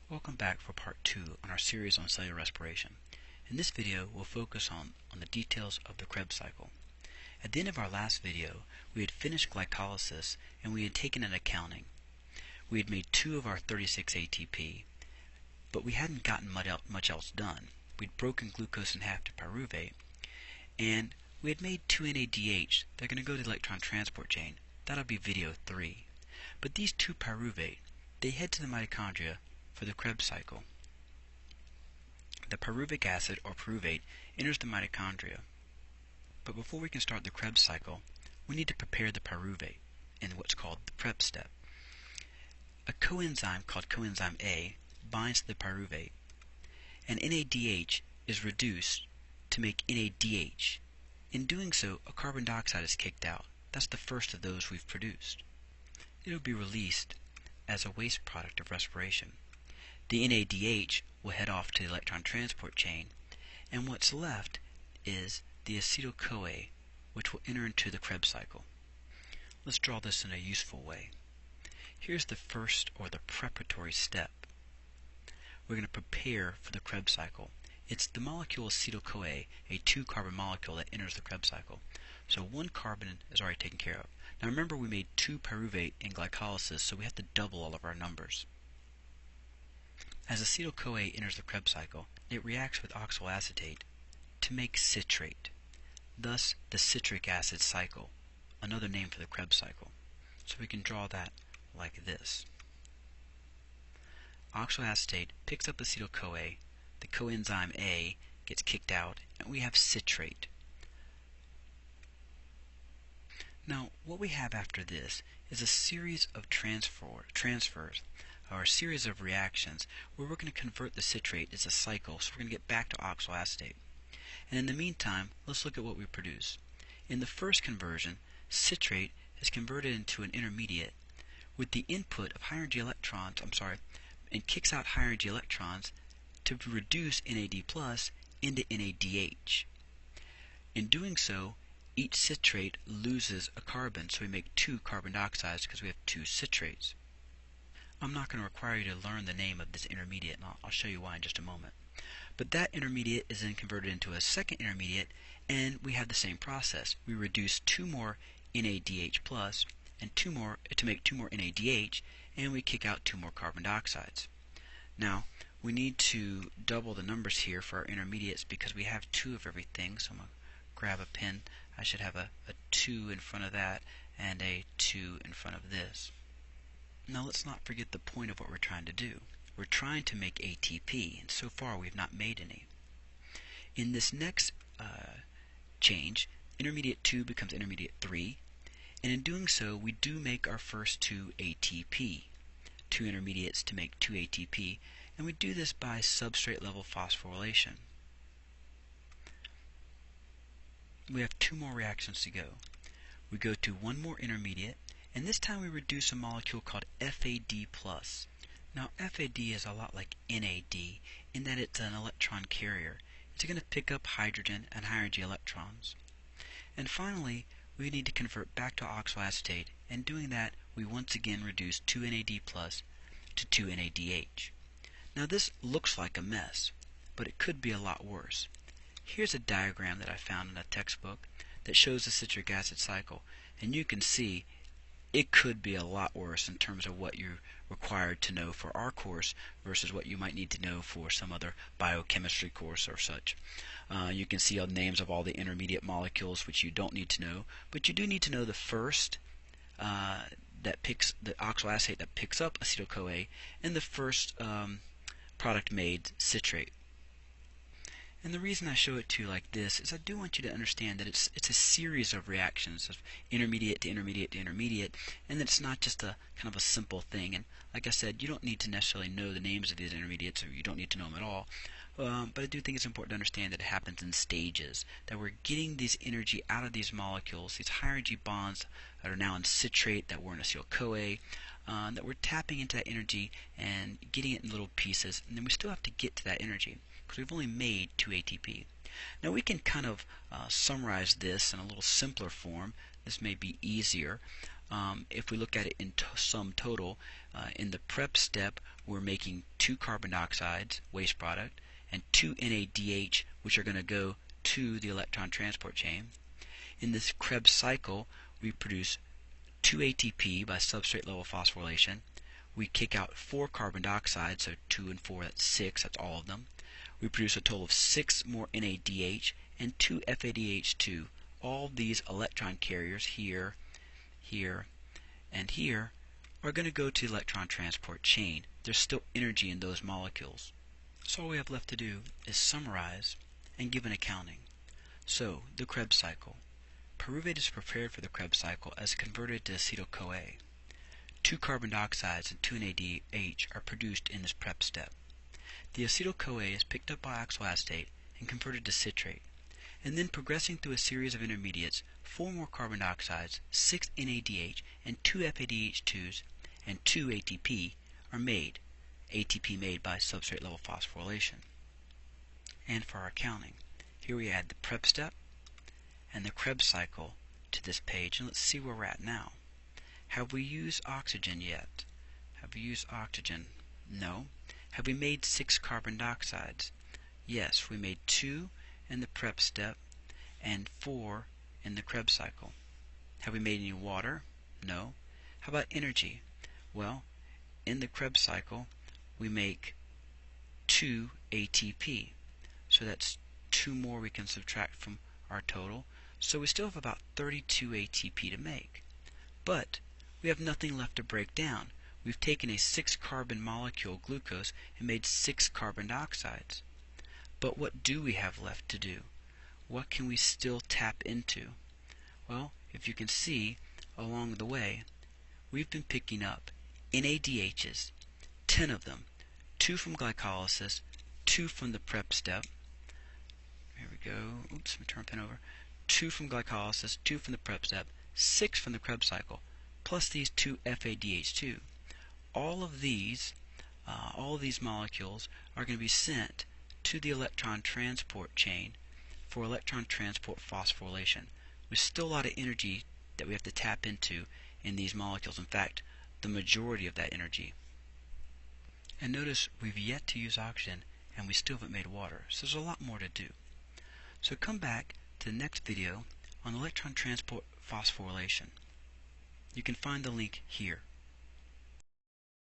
Welcome back for part 2 on our series on cellular respiration. In this video, we'll focus on the details of the Krebs cycle. At the end of our last video, we had finished glycolysis and we had taken an accounting. We had made 2 of our 36 ATP, but we hadn't gotten much else done. We'd broken glucose in half to pyruvate, and we had made 2 NADH. They're going to go to the electron transport chain. That'll be video 3. But these 2 pyruvate, they head to the mitochondria for the Krebs cycle. The pyruvic acid, or pyruvate, enters the mitochondria. But before we can start the Krebs cycle, we need to prepare the pyruvate in what's called the prep step. A coenzyme called coenzyme A binds to the pyruvate, and NADH is reduced to make NADH. In doing so, a carbon dioxide is kicked out. That's the first of those we've produced. It will be released as a waste product of respiration. The NADH will head off to the electron transport chain, and what's left is the acetyl-CoA, which will enter into the Krebs cycle. Let's draw this in a useful way. Here's the first, or the preparatory step. We're going to prepare for the Krebs cycle. It's the molecule acetyl-CoA, a 2-carbon molecule that enters the Krebs cycle. So 1 carbon is already taken care of. Now remember, we made 2 pyruvate in glycolysis, so we have to double all of our numbers. As acetyl-CoA enters the Krebs cycle, it reacts with oxaloacetate to make citrate, thus the citric acid cycle, another name for the Krebs cycle. So we can draw that like this. Oxaloacetate picks up acetyl-CoA, the coenzyme A gets kicked out, and we have citrate. Now, what we have after this is a series of transfers, or a series of reactions where we're going to convert the citrate as a cycle, so we're going to get back to oxaloacetate. And in the meantime, let's look at what we produce. In the first conversion, citrate is converted into an intermediate with the input of high energy electrons, and kicks out high energy electrons to reduce NAD+ into NADH. In doing so, each citrate loses a carbon, so we make 2 carbon dioxides because we have 2 citrates. I'm not going to require you to learn the name of this intermediate, and I'll show you why in just a moment. But that intermediate is then converted into a second intermediate, and we have the same process. We reduce 2 more NADH+ and 2 more to make 2 more NADH, and we kick out 2 more carbon dioxides. Now, we need to double the numbers here for our intermediates because we have 2 of everything, so I'm going to grab a pen. I should have a 2 in front of that and a 2 in front of this. Now let's not forget the point of what we're trying to do. We're trying to make ATP, and so far we've not made any. In this next change, intermediate 2 becomes intermediate 3, and in doing so we do make our first 2 ATP, 2 intermediates to make 2 ATP, and we do this by substrate level phosphorylation. We have 2 more reactions to go. We go to 1 more intermediate, and this time we reduce a molecule called FAD+. Now FAD is a lot like NAD in that it's an electron carrier. It's going to pick up hydrogen and high energy electrons. And finally, we need to convert back to oxaloacetate, and doing that we once again reduce 2 NAD+ to 2 NADH. Now this looks like a mess, but it could be a lot worse. Here's a diagram that I found in a textbook that shows the citric acid cycle, and you can see it could be a lot worse in terms of what you're required to know for our course versus what you might need to know for some other biochemistry course or such. You can see all the names of all the intermediate molecules, which you don't need to know, but you do need to know the first that picks the oxaloacetate that picks up acetyl-CoA, and the first product made, citrate. And the reason I show it to you like this is I do want you to understand that it's a series of reactions of intermediate to intermediate to intermediate, and that it's not just a kind of a simple thing. And like I said, you don't need to necessarily know the names of these intermediates, or you don't need to know them at all. But I do think it's important to understand that it happens in stages, that we're getting this energy out of these molecules, these high energy bonds that are now in citrate, that were in acetyl-CoA, that we're tapping into that energy and getting it in little pieces, and then we still have to get to that energy because we've only made 2 ATP. Now we can kind of summarize this in a little simpler form. This may be easier. if we look at it in sum total, in the prep step we're making 2 carbon dioxides, waste product, and 2 NADH, which are going to go to the electron transport chain. In this Krebs cycle, we produce 2 ATP by substrate level phosphorylation. We kick out 4 carbon dioxide, so 2 and 4, that's 6, that's all of them. We produce a total of 6 more NADH and 2 FADH2. All these electron carriers here, here, and here are going to go to the electron transport chain. There's still energy in those molecules. So all we have left to do is summarize and give an accounting. So, the Krebs cycle. Pyruvate is prepared for the Krebs cycle as converted to acetyl-CoA. 2 carbon dioxides and 2 NADH are produced in this prep step. The acetyl-CoA is picked up by oxaloacetate and converted to citrate, and then progressing through a series of intermediates, 4 more carbon dioxides, 6 NADH, and 2 FADH2s, and 2 ATP are made. ATP made by substrate level phosphorylation. And for our accounting, here we add the prep step and the Krebs cycle to this page, and let's see where we're at now. Have we used oxygen yet? Have we used oxygen? No. Have we made 6 carbon dioxides? Yes, we made 2 in the prep step and 4 in the Krebs cycle. Have we made any water? No. How about energy? Well, in the Krebs cycle we make 2 ATP, so that's 2 more we can subtract from our total, so we still have about 32 ATP to make. But we have nothing left to break down. We've taken a 6 carbon molecule, glucose, and made 6 carbon dioxides. But what do we have left to do? What can we still tap into? Well, if you can see along the way, we've been picking up NADHs, 10 of them, 2 from glycolysis, 2 from the prep step. Here we go. Oops, let me turn my pen over. 2 from glycolysis, 2 from the prep step, 6 from the Krebs cycle, plus these 2 FADH2. All of these molecules are going to be sent to the electron transport chain for electron transport phosphorylation. There's still a lot of energy that we have to tap into in these molecules. In fact, the majority of that energy. And notice we've yet to use oxygen and we still haven't made water, so there's a lot more to do. So come back to the next video on electron transport phosphorylation. You can find the link here.